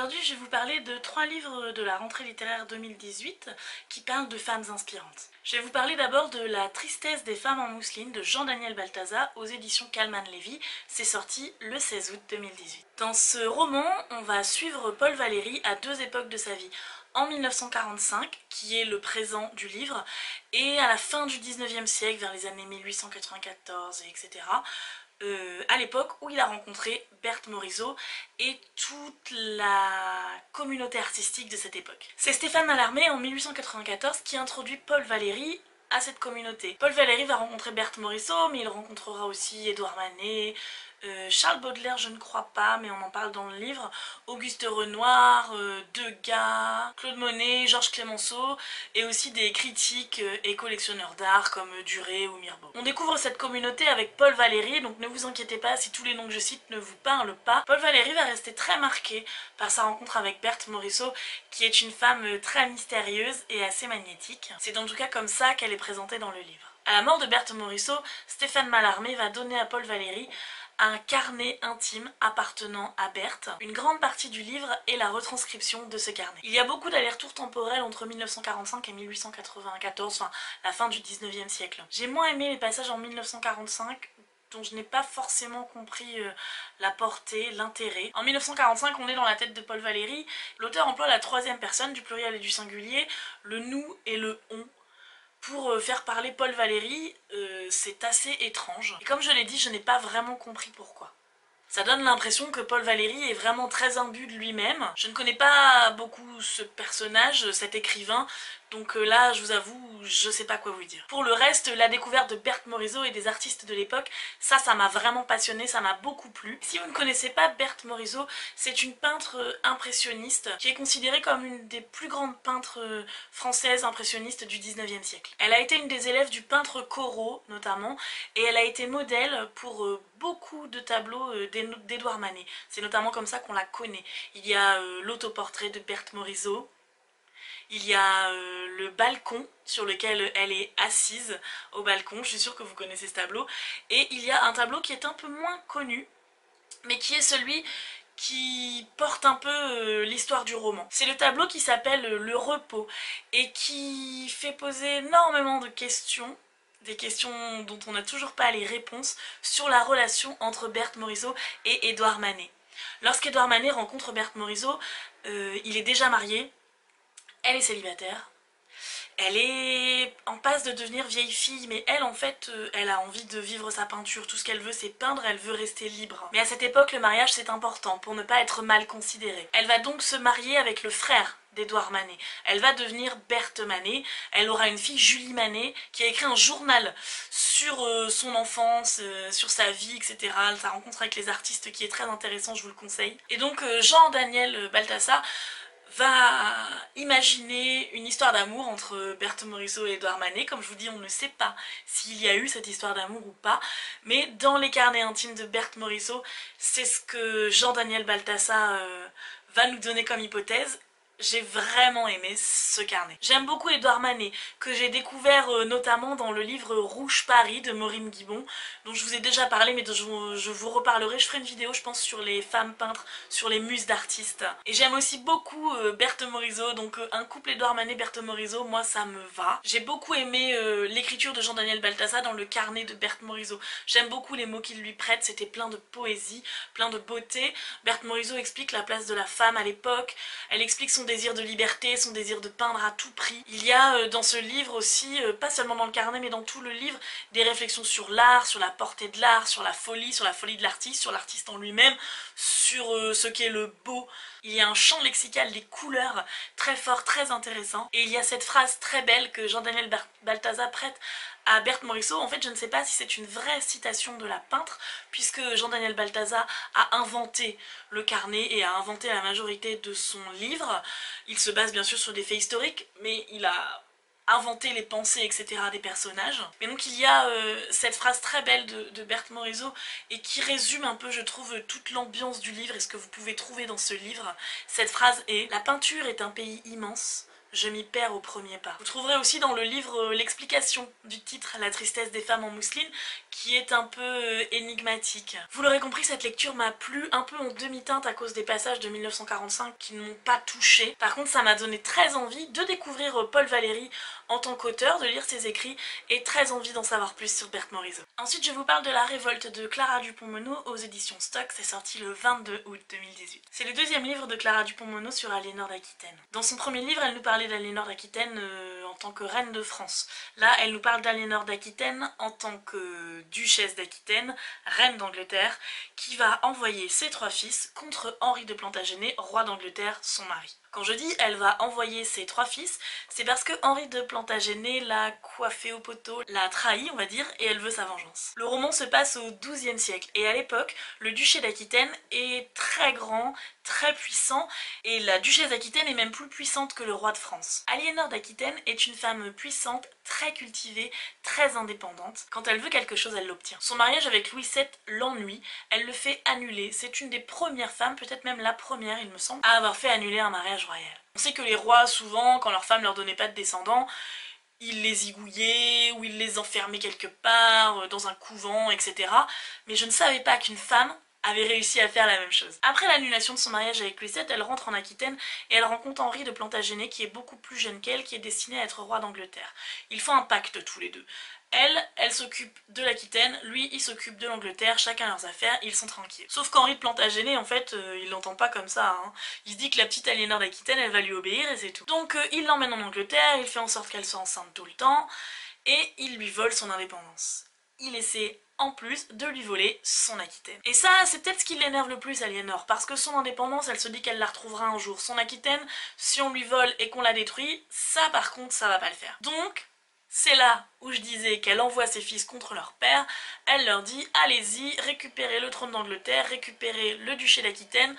Aujourd'hui, je vais vous parler de 3 livres de la rentrée littéraire 2018 qui parlent de femmes inspirantes. Je vais vous parler d'abord de La tristesse des femmes en mousseline de Jean-Daniel Balthazar aux éditions Calman Lévy. C'est sorti le 16 août 2018. Dans ce roman, on va suivre Paul Valéry à 2 époques de sa vie. En 1945, qui est le présent du livre, et à la fin du 19e siècle, vers les années 1894, etc., à l'époque où il a rencontré Berthe Morisot et toute la communauté artistique de cette époque. C'est Stéphane Mallarmé en 1894 qui introduit Paul Valéry à cette communauté. Paul Valéry va rencontrer Berthe Morisot, mais il rencontrera aussi Édouard Manet, Charles Baudelaire je ne crois pas, mais on en parle dans le livre, Auguste Renoir, Degas, Claude Monet, Georges Clemenceau, et aussi des critiques et collectionneurs d'art comme Duret ou Mirbeau. On découvre cette communauté avec Paul Valéry, donc ne vous inquiétez pas si tous les noms que je cite ne vous parlent pas. Paul Valéry va rester très marqué par sa rencontre avec Berthe Morisot, qui est une femme très mystérieuse et assez magnétique. C'est en tout cas comme ça qu'elle est présentée dans le livre. À la mort de Berthe Morisot, Stéphane Mallarmé va donner à Paul Valéry un carnet intime appartenant à Berthe. Une grande partie du livre est la retranscription de ce carnet. Il y a beaucoup d'allers-retours temporels entre 1945 et 1894, enfin la fin du 19e siècle. J'ai moins aimé les passages en 1945, dont je n'ai pas forcément compris la portée, l'intérêt. En 1945, on est dans la tête de Paul Valéry. L'auteur emploie la troisième personne, du pluriel et du singulier, le nous et le on. Pour faire parler Paul Valéry, c'est assez étrange. Et comme je l'ai dit, je n'ai pas vraiment compris pourquoi. Ça donne l'impression que Paul Valéry est vraiment très imbu de lui-même. Je ne connais pas beaucoup ce personnage, cet écrivain, donc là, je vous avoue, je sais pas quoi vous dire. Pour le reste, la découverte de Berthe Morisot et des artistes de l'époque, ça m'a vraiment passionné, ça m'a beaucoup plu. Si vous ne connaissez pas Berthe Morisot, c'est une peintre impressionniste qui est considérée comme une des plus grandes peintres françaises impressionnistes du 19e siècle. Elle a été une des élèves du peintre Corot, notamment, et elle a été modèle pour beaucoup de tableaux d'Édouard Manet. C'est notamment comme ça qu'on la connaît. Il y a l'autoportrait de Berthe Morisot. Il y a le balcon sur lequel elle est assise au balcon, je suis sûre que vous connaissez ce tableau. Et il y a un tableau qui est un peu moins connu, mais qui est celui qui porte un peu l'histoire du roman. C'est le tableau qui s'appelle Le Repos et qui fait poser énormément de questions, des questions dont on n'a toujours pas les réponses, sur la relation entre Berthe Morisot et Édouard Manet. Lorsqu'Édouard Manet rencontre Berthe Morisot, il est déjà marié. Elle est célibataire, elle est en passe de devenir vieille fille, mais elle en fait, elle a envie de vivre sa peinture, tout ce qu'elle veut c'est peindre, elle veut rester libre. Mais à cette époque, le mariage c'est important pour ne pas être mal considérée. Elle va donc se marier avec le frère d'Édouard Manet. Elle va devenir Berthe Manet, elle aura une fille, Julie Manet, qui a écrit un journal sur son enfance, sur sa vie, etc. Sa rencontre avec les artistes qui est très intéressant, je vous le conseille. Et donc Jean-Daniel Balthazar va imaginer une histoire d'amour entre Berthe Morisot et Édouard Manet. Comme je vous dis, on ne sait pas s'il y a eu cette histoire d'amour ou pas, mais dans les carnets intimes de Berthe Morisot, c'est ce que Jean-Daniel Balthazar va nous donner comme hypothèse. J'ai vraiment aimé ce carnet. J'aime beaucoup Édouard Manet, que j'ai découvert notamment dans le livre Rouge Paris de Maureen Guibon, dont je vous ai déjà parlé, mais dont je vous reparlerai. Je ferai une vidéo, je pense, sur les femmes peintres, sur les muses d'artistes. Et j'aime aussi beaucoup Berthe Morisot, donc un couple Édouard Manet-Berthe Morisot, moi ça me va. J'ai beaucoup aimé l'écriture de Jean-Daniel Balthazar dans le carnet de Berthe Morisot. J'aime beaucoup les mots qu'il lui prête, c'était plein de poésie, plein de beauté. Berthe Morisot explique la place de la femme à l'époque, elle explique son désir de liberté, son désir de peindre à tout prix. Il y a dans ce livre aussi, pas seulement dans le carnet mais dans tout le livre, des réflexions sur l'art, sur la portée de l'art, sur la folie de l'artiste, sur l'artiste en lui-même, sur ce qu'est le beau. Il y a un champ lexical des couleurs très fort, très intéressant. Et il y a cette phrase très belle que Jean-Daniel Balthazar prête à Berthe Morisot. En fait, je ne sais pas si c'est une vraie citation de la peintre, puisque Jean-Daniel Balthazar a inventé le carnet et a inventé la majorité de son livre. Il se base bien sûr sur des faits historiques, mais il a inventé les pensées, etc. des personnages. Mais donc il y a cette phrase très belle de Berthe Morisot et qui résume un peu, je trouve, toute l'ambiance du livre et ce que vous pouvez trouver dans ce livre. Cette phrase est « La peinture est un pays immense, je m'y perds au premier pas ». Vous trouverez aussi dans le livre l'explication du titre « La tristesse des femmes en mousseline » qui est un peu énigmatique. Vous l'aurez compris, cette lecture m'a plu un peu en demi-teinte à cause des passages de 1945 qui ne m'ont pas touchée. Par contre, ça m'a donné très envie de découvrir Paul Valéry en tant qu'auteur, de lire ses écrits et très envie d'en savoir plus sur Berthe Morisot. Ensuite, je vous parle de La Révolte de Clara Dupont-Moreau aux éditions Stock, c'est sorti le 22 août 2018. C'est le deuxième livre de Clara Dupont-Moreau sur Aliénor d'Aquitaine. Dans son premier livre, elle nous parlait d'Aliénor d'Aquitaine en tant que reine de France. Là, elle nous parle d'Aliénor d'Aquitaine en tant que duchesse d'Aquitaine, reine d'Angleterre, qui va envoyer ses 3 fils contre Henri de Plantagenet, roi d'Angleterre, son mari. Quand je dis elle va envoyer ses 3 fils, c'est parce que Henri de Plantagenet l'a coiffé au poteau, l'a trahi on va dire, et elle veut sa vengeance. Le roman se passe au XIIe siècle, et à l'époque, le duché d'Aquitaine est très grand, très puissant, et la duchesse d'Aquitaine est même plus puissante que le roi de France. Aliénor d'Aquitaine est une femme puissante, très cultivée, très indépendante. Quand elle veut quelque chose, elle l'obtient. Son mariage avec Louis VII l'ennuie, elle le fait annuler. C'est une des premières femmes, peut-être même la première il me semble, à avoir fait annuler un mariage royal. On sait que les rois, souvent, quand leur femme leur donnait pas de descendants, ils les zigouillaient ou ils les enfermaient quelque part, dans un couvent, etc. Mais je ne savais pas qu'une femme avait réussi à faire la même chose. Après l'annulation de son mariage avec Louis VII, elle rentre en Aquitaine et elle rencontre Henri de Plantagenet qui est beaucoup plus jeune qu'elle, qui est destiné à être roi d'Angleterre. Ils font un pacte tous les deux. Elle s'occupe de l'Aquitaine, lui il s'occupe de l'Angleterre, chacun leurs affaires, ils sont tranquilles. Sauf qu'Henri de Plantagenet, en fait, il l'entend pas comme ça, hein. Il se dit que la petite Aliénor d'Aquitaine, elle va lui obéir et c'est tout. Donc il l'emmène en Angleterre, il fait en sorte qu'elle soit enceinte tout le temps, et il lui vole son indépendance. Il essaie en plus de lui voler son Aquitaine. Et ça, c'est peut-être ce qui l'énerve le plus, Aliénor, parce que son indépendance, elle se dit qu'elle la retrouvera un jour. Son Aquitaine, si on lui vole et qu'on la détruit, ça par contre, ça va pas le faire. Donc, c'est là où je disais qu'elle envoie ses fils contre leur père, elle leur dit « Allez-y, récupérez le trône d'Angleterre, récupérez le duché d'Aquitaine,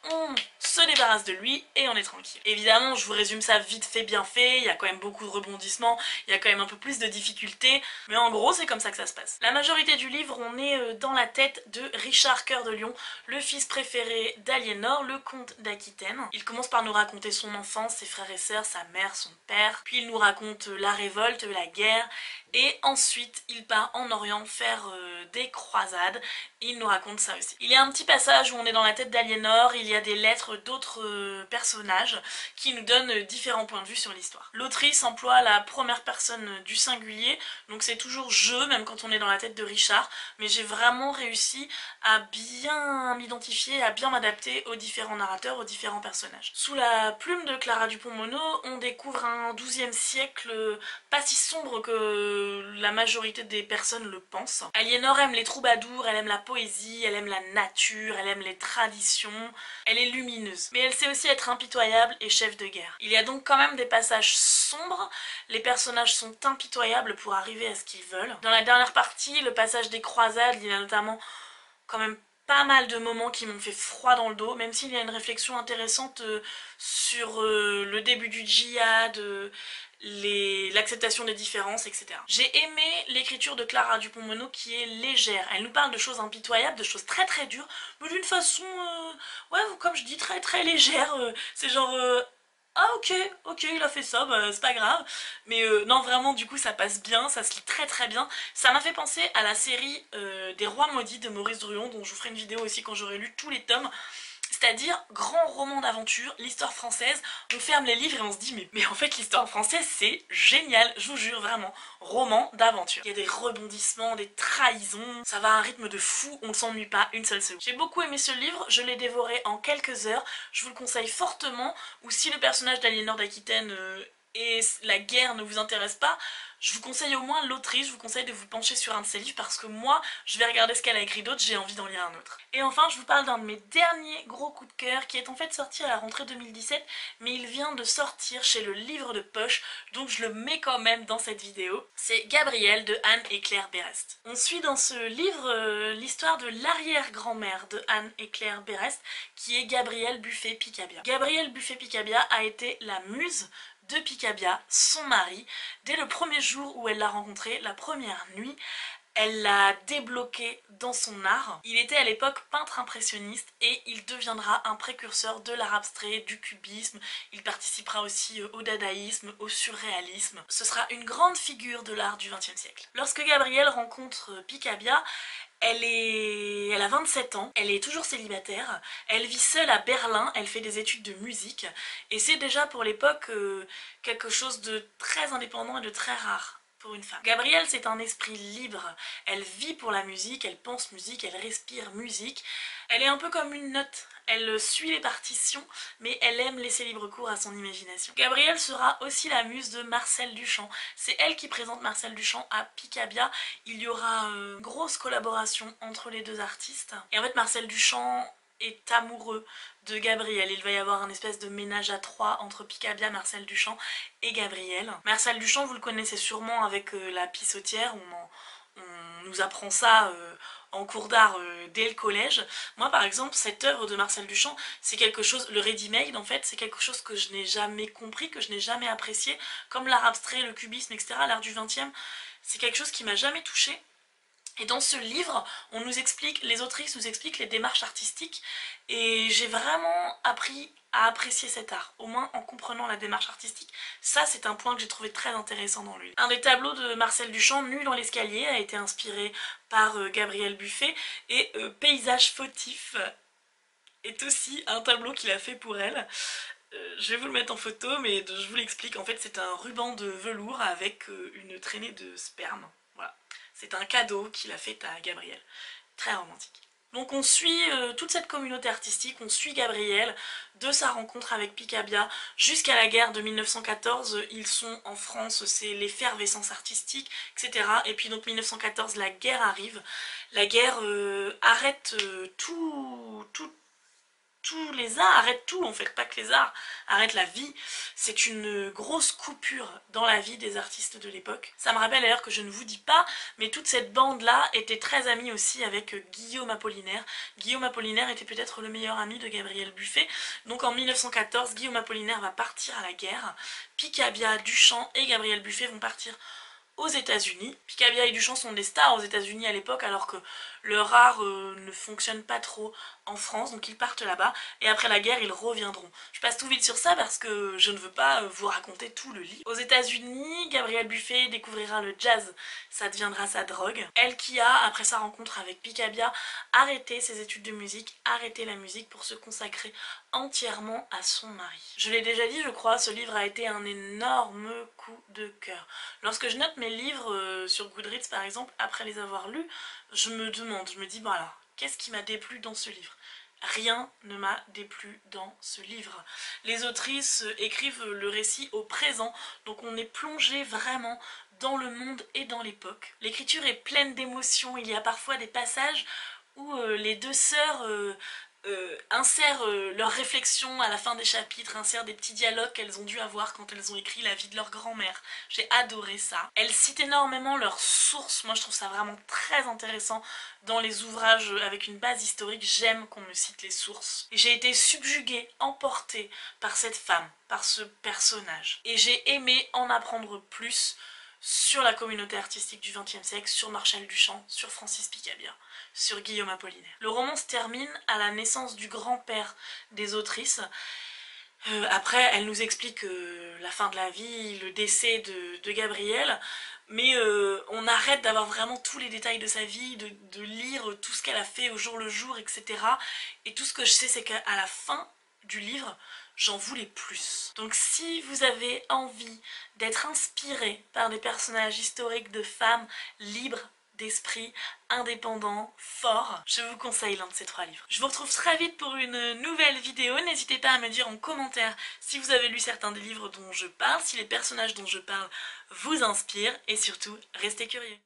on se débarrasse de lui et on est tranquille. » Évidemment, je vous résume ça vite fait, bien fait, il y a quand même beaucoup de rebondissements, il y a quand même un peu plus de difficultés, mais en gros c'est comme ça que ça se passe. La majorité du livre, on est dans la tête de Richard Cœur de Lion, le fils préféré d'Aliénor, le comte d'Aquitaine. Il commence par nous raconter son enfance, ses frères et sœurs, sa mère, son père, puis il nous raconte la révolte, la guerre, et ensuite il part en Orient faire des croisades, et il nous raconte ça aussi. Il y a un petit passage où on est dans la tête d'Aliénor, il y a des lettres d'autres personnages qui nous donnent différents points de vue sur l'histoire. L'autrice emploie la première personne du singulier, donc c'est toujours je, même quand on est dans la tête de Richard, mais j'ai vraiment réussi à bien m'identifier, à bien m'adapter aux différents narrateurs, aux différents personnages. Sous la plume de Clara Dupont-Moreau, on découvre un XIIe siècle pas si sombre que la majorité des personnes le pensent. Aliénor aime les troubadours, elle aime la poésie, elle aime la nature, elle aime les traditions, elle est lumineuse. Mais elle sait aussi être impitoyable et chef de guerre. Il y a donc quand même des passages sombres, les personnages sont impitoyables pour arriver à ce qu'ils veulent. Dans la dernière partie, le passage des croisades, il y a notamment quand même pas mal de moments qui m'ont fait froid dans le dos, même s'il y a une réflexion intéressante sur le début du djihad, l'acceptation des différences, etc. J'ai aimé l'écriture de Clara Dupont-Moreau qui est légère. Elle nous parle de choses impitoyables, de choses très très dures, mais d'une façon, ouais, comme je dis, très très légère. C'est genre... ah ok, il a fait ça, bah, c'est pas grave. Mais non, vraiment, du coup, ça passe bien, ça se lit très très bien. Ça m'a fait penser à la série des Rois Maudits de Maurice Druon, dont je vous ferai une vidéo aussi quand j'aurai lu tous les tomes. C'est-à-dire, grand roman d'aventure, l'histoire française, on ferme les livres et on se dit mais en fait l'histoire française c'est génial, je vous jure vraiment, roman d'aventure. Il y a des rebondissements, des trahisons, ça va à un rythme de fou, on ne s'ennuie pas une seule seconde. J'ai beaucoup aimé ce livre, je l'ai dévoré en quelques heures, je vous le conseille fortement, ou si le personnage d'Aliénor d'Aquitaine et la guerre ne vous intéresse pas, je vous conseille au moins l'autrice, je vous conseille de vous pencher sur un de ses livres parce que moi, je vais regarder ce qu'elle a écrit d'autre, j'ai envie d'en lire un autre. Et enfin, je vous parle d'un de mes derniers gros coups de cœur qui est en fait sorti à la rentrée 2017, mais il vient de sortir chez le Livre de Poche, donc je le mets quand même dans cette vidéo. C'est Gabrielle de Anne et Claire Berest. On suit dans ce livre l'histoire de l'arrière-grand-mère de Anne et Claire Berest, qui est Gabrielle Buffet-Picabia. Gabrielle Buffet-Picabia a été la muse de Picabia, son mari. Dès le premier jour où elle l'a rencontré, la première nuit, elle l'a débloqué dans son art. Il était à l'époque peintre impressionniste et il deviendra un précurseur de l'art abstrait, du cubisme. Il participera aussi au dadaïsme, au surréalisme. Ce sera une grande figure de l'art du XXe siècle. Lorsque Gabrielle rencontre Picabia, elle a 27 ans, elle est toujours célibataire, elle vit seule à Berlin, elle fait des études de musique et c'est déjà pour l'époque quelque chose de très indépendant et de très rare pour une femme. Gabrielle, c'est un esprit libre, elle vit pour la musique, elle pense musique, elle respire musique, elle est un peu comme une note, elle suit les partitions mais elle aime laisser libre cours à son imagination. Gabrielle sera aussi la muse de Marcel Duchamp, c'est elle qui présente Marcel Duchamp à Picabia. Il y aura une grosse collaboration entre les deux artistes et en fait Marcel Duchamp est amoureux de Gabrielle. Il va y avoir un espèce de ménage à trois entre Picabia, Marcel Duchamp et Gabrielle. Marcel Duchamp, vous le connaissez sûrement avec La Pissotière, on nous apprend ça en cours d'art dès le collège. Moi par exemple, cette œuvre de Marcel Duchamp, c'est quelque chose, le ready-made en fait, c'est quelque chose que je n'ai jamais compris, que je n'ai jamais apprécié, comme l'art abstrait, le cubisme, etc., l'art du 20e, c'est quelque chose qui m'a jamais touchée. Et dans ce livre, on nous explique, les autrices nous expliquent les démarches artistiques et j'ai vraiment appris à apprécier cet art, au moins en comprenant la démarche artistique. Ça, c'est un point que j'ai trouvé très intéressant dans le livre. Un des tableaux de Marcel Duchamp, Nu dans l'escalier, a été inspiré par Gabrielle Buffet et Paysage fautif est aussi un tableau qu'il a fait pour elle. Je vais vous le mettre en photo, mais je vous l'explique. En fait, c'est un ruban de velours avec une traînée de sperme. Voilà. C'est un cadeau qu'il a fait à Gabrielle. Très romantique. Donc on suit toute cette communauté artistique, on suit Gabrielle de sa rencontre avec Picabia jusqu'à la guerre de 1914. Ils sont en France, c'est l'effervescence artistique, etc. Et puis donc 1914, la guerre arrive. La guerre arrête tous les arts, arrête tout en fait, pas que les arts, arrête la vie. C'est une grosse coupure dans la vie des artistes de l'époque. Ça me rappelle d'ailleurs que je ne vous dis pas, mais toute cette bande-là était très amie aussi avec Guillaume Apollinaire. Guillaume Apollinaire était peut-être le meilleur ami de Gabrielle Buffet. Donc en 1914, Guillaume Apollinaire va partir à la guerre. Picabia, Duchamp et Gabrielle Buffet vont partir aux États-Unis. Picabia et Duchamp sont des stars aux États-Unis à l'époque, alors que leur art ne fonctionne pas trop en France, donc ils partent là-bas, et après la guerre, ils reviendront. Je passe tout vite sur ça parce que je ne veux pas vous raconter tout le livre. Aux États-Unis, Gabrielle Buffet découvrira le jazz, ça deviendra sa drogue. Elle qui a, après sa rencontre avec Picabia, arrêté ses études de musique, arrêté la musique pour se consacrer entièrement à son mari. Je l'ai déjà dit, je crois, ce livre a été un énorme coup de cœur. Lorsque je note mes livres sur Goodreads par exemple, après les avoir lus, je me demande, je me dis, bon alors, qu'est-ce qui m'a déplu dans ce livre ? Rien ne m'a déplu dans ce livre. Les autrices écrivent le récit au présent, donc on est plongé vraiment dans le monde et dans l'époque. L'écriture est pleine d'émotions, il y a parfois des passages où les deux sœurs insèrent leurs réflexions à la fin des chapitres, insèrent des petits dialogues qu'elles ont dû avoir quand elles ont écrit la vie de leur grand-mère. J'ai adoré ça. Elles citent énormément leurs sources, moi je trouve ça vraiment très intéressant dans les ouvrages avec une base historique, j'aime qu'on me cite les sources. Et j'ai été subjuguée, emportée par cette femme, par ce personnage. Et j'ai aimé en apprendre plus sur la communauté artistique du XXe siècle, sur Marcel Duchamp, sur Francis Picabia, sur Guillaume Apollinaire. Le roman se termine à la naissance du grand-père des autrices. Après, elle nous explique la fin de la vie, le décès de Gabrielle, mais on arrête d'avoir vraiment tous les détails de sa vie, de lire tout ce qu'elle a fait au jour le jour, etc. Et tout ce que je sais, c'est qu'à la fin du livre, j'en voulais plus. Donc si vous avez envie d'être inspiré par des personnages historiques de femmes libres d'esprit, indépendants, forts, je vous conseille l'un de ces 3 livres. Je vous retrouve très vite pour une nouvelle vidéo. N'hésitez pas à me dire en commentaire si vous avez lu certains des livres dont je parle, si les personnages dont je parle vous inspirent, et surtout, restez curieux.